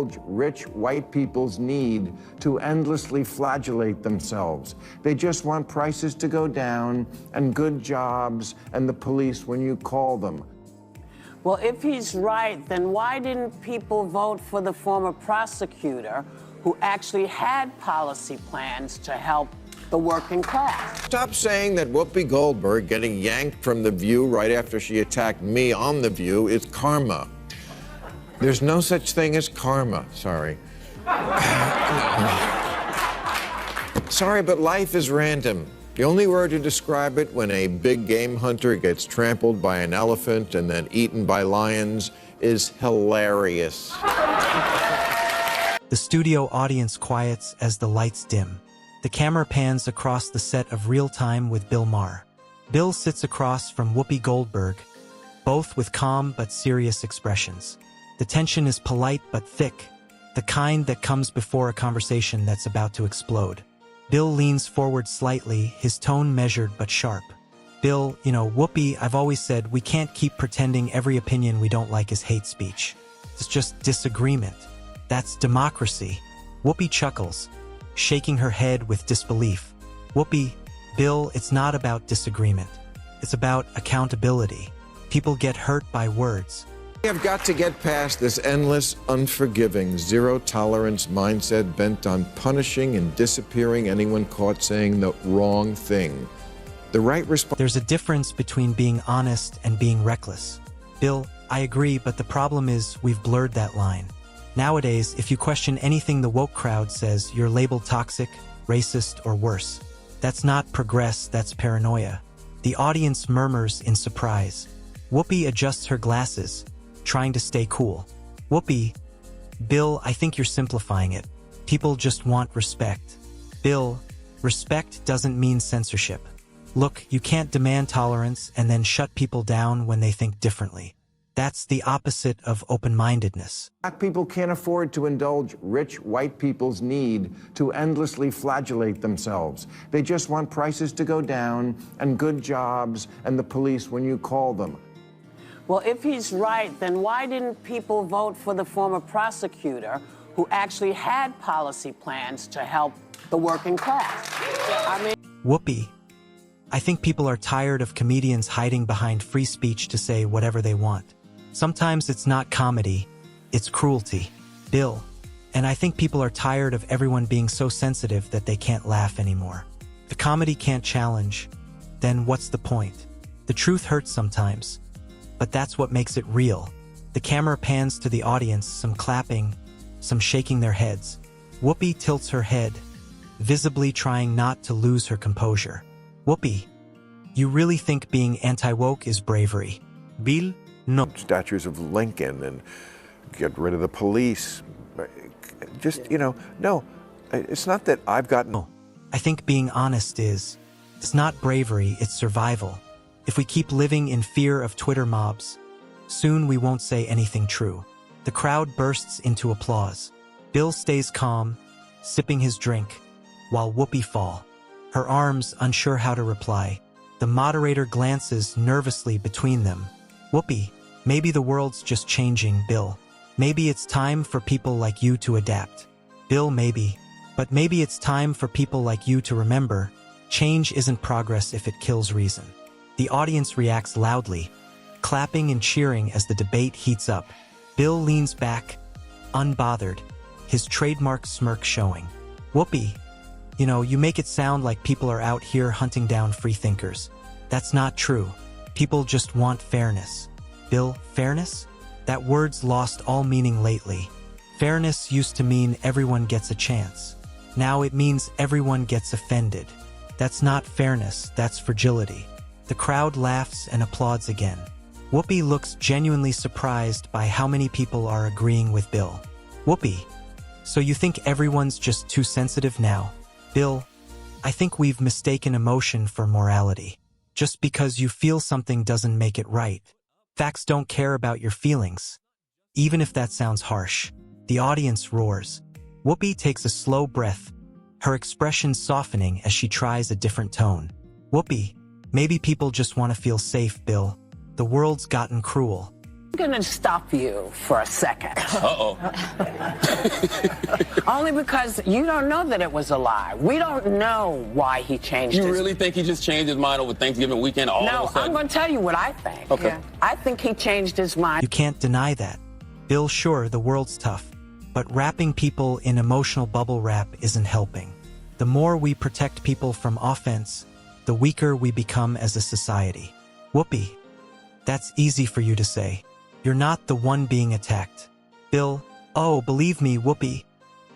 Rich white people's need to endlessly flagellate themselves. They just want prices to go down and good jobs and the police when you call them. Well, if he's right, then why didn't people vote for the former prosecutor who actually had policy plans to help the working class? Stop saying that Whoopi Goldberg getting yanked from The View right after she attacked me on The View is karma. There's no such thing as karma, sorry. Sorry, but life is random. The only word to describe it when a big game hunter gets trampled by an elephant and then eaten by lions is hilarious. The studio audience quiets as the lights dim. The camera pans across the set of Real Time with Bill Maher. Bill sits across from Whoopi Goldberg, both with calm but serious expressions. The tension is polite but thick, the kind that comes before a conversation that's about to explode. Bill leans forward slightly, his tone measured but sharp. Bill, Whoopi, I've always said we can't keep pretending every opinion we don't like is hate speech. It's just disagreement. That's democracy. Whoopi chuckles, shaking her head with disbelief. Whoopi, Bill, it's not about disagreement. It's about accountability. People get hurt by words. We have got to get past this endless, unforgiving, zero-tolerance mindset bent on punishing and disappearing anyone caught saying the wrong thing. The right response... There's a difference between being honest and being reckless. Bill, I agree, but the problem is we've blurred that line. Nowadays, if you question anything the woke crowd says, you're labeled toxic, racist, or worse. That's not progress, that's paranoia. The audience murmurs in surprise. Whoopi adjusts her glasses, trying to stay cool. Whoopi, Bill, I think you're simplifying it. People just want respect. Bill, respect doesn't mean censorship. Look, you can't demand tolerance and then shut people down when they think differently. That's the opposite of open-mindedness. Black people can't afford to indulge rich white people's need to endlessly flagellate themselves. They just want prices to go down and good jobs and the police when you call them. Well, if he's right, then why didn't people vote for the former prosecutor who actually had policy plans to help the working class? Whoopi, I think people are tired of comedians hiding behind free speech to say whatever they want. Sometimes it's not comedy, it's cruelty. Bill, and I think people are tired of everyone being so sensitive that they can't laugh anymore. The comedy can't challenge, then what's the point? The truth hurts sometimes. But that's what makes it real. The camera pans to the audience, some clapping, some shaking their heads. Whoopi tilts her head, visibly trying not to lose her composure. Whoopi, you really think being anti-woke is bravery? Bill, no. Statues of Lincoln and get rid of the police. Just, no, it's not that I've gotten... No, I think being honest it's not bravery, it's survival. If we keep living in fear of Twitter mobs, soon we won't say anything true. The crowd bursts into applause. Bill stays calm, sipping his drink, while Whoopi falls, her arms unsure how to reply. The moderator glances nervously between them. Whoopi, maybe the world's just changing, Bill. Maybe it's time for people like you to adapt. Bill, maybe. But maybe it's time for people like you to remember, change isn't progress if it kills reason. The audience reacts loudly, clapping and cheering as the debate heats up. Bill leans back, unbothered, his trademark smirk showing. Whoopi, you make it sound like people are out here hunting down freethinkers. That's not true. People just want fairness. Bill, fairness? That word's lost all meaning lately. Fairness used to mean everyone gets a chance. Now it means everyone gets offended. That's not fairness, that's fragility. The crowd laughs and applauds again. Whoopi looks genuinely surprised by how many people are agreeing with Bill. Whoopi, so you think everyone's just too sensitive now? Bill, I think we've mistaken emotion for morality. Just because you feel something doesn't make it right. Facts don't care about your feelings. Even if that sounds harsh. The audience roars. Whoopi takes a slow breath, her expression softening as she tries a different tone. Whoopi, maybe people just want to feel safe, Bill. The world's gotten cruel. I'm gonna stop you for a second. Uh-oh. Only because you don't know that it was a lie. We don't know why he changed You really think he just changed his mind over Thanksgiving weekend all No, of a sudden? I'm going to tell you what I think. Okay. Yeah. I think he changed his mind. You can't deny that. Bill, sure, the world's tough, but wrapping people in emotional bubble wrap isn't helping. The more we protect people from offense, the weaker we become as a society. Whoopi, that's easy for you to say. You're not the one being attacked. Bill, oh, believe me, Whoopi,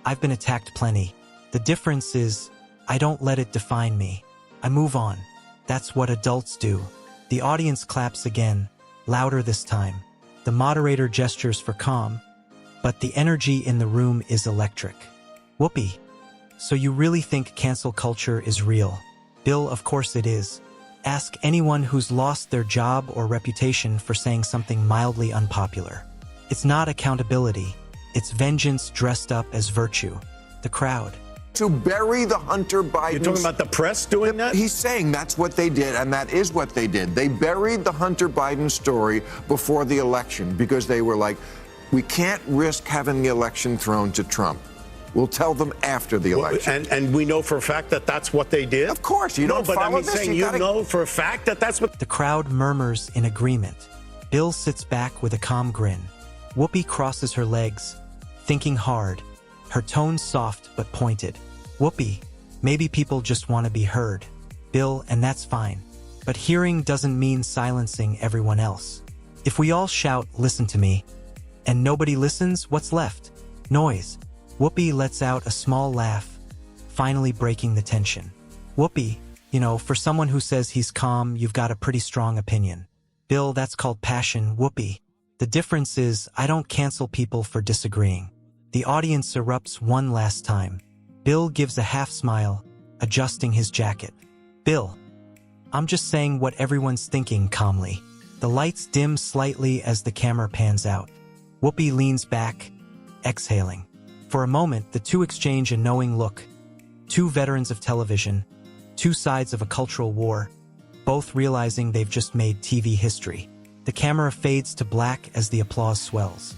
I've been attacked plenty. The difference is, I don't let it define me. I move on. That's what adults do. The audience claps again, louder this time. The moderator gestures for calm, but the energy in the room is electric. Whoopi, so you really think cancel culture is real? Bill, of course it is. Ask anyone who's lost their job or reputation for saying something mildly unpopular. It's not accountability. It's vengeance dressed up as virtue. The crowd. To bury the Hunter Biden. You're talking about the press doing that? He's saying that's what they did, and that is what they did. They buried the Hunter Biden story before the election because they were like, we can't risk having the election thrown to Trump. We'll tell them after the election. And we know for a fact that that's what they did? Of course, you don't but follow I'm this. saying you know for a fact that that's what... The crowd murmurs in agreement. Bill sits back with a calm grin. Whoopi crosses her legs, thinking hard, her tone soft but pointed. Whoopi, maybe people just want to be heard. Bill, and that's fine. But hearing doesn't mean silencing everyone else. If we all shout, listen to me, and nobody listens, what's left? Noise. Whoopi lets out a small laugh, finally breaking the tension. Whoopi, you know, for someone who says he's calm, you've got a pretty strong opinion. Bill, that's called passion. Whoopi. The difference is, I don't cancel people for disagreeing. The audience erupts one last time. Bill gives a half smile, adjusting his jacket. Bill, I'm just saying what everyone's thinking calmly. The lights dim slightly as the camera pans out. Whoopi leans back, exhaling. For a moment, the two exchange a knowing look. Two veterans of television, two sides of a cultural war, both realizing they've just made TV history. The camera fades to black as the applause swells.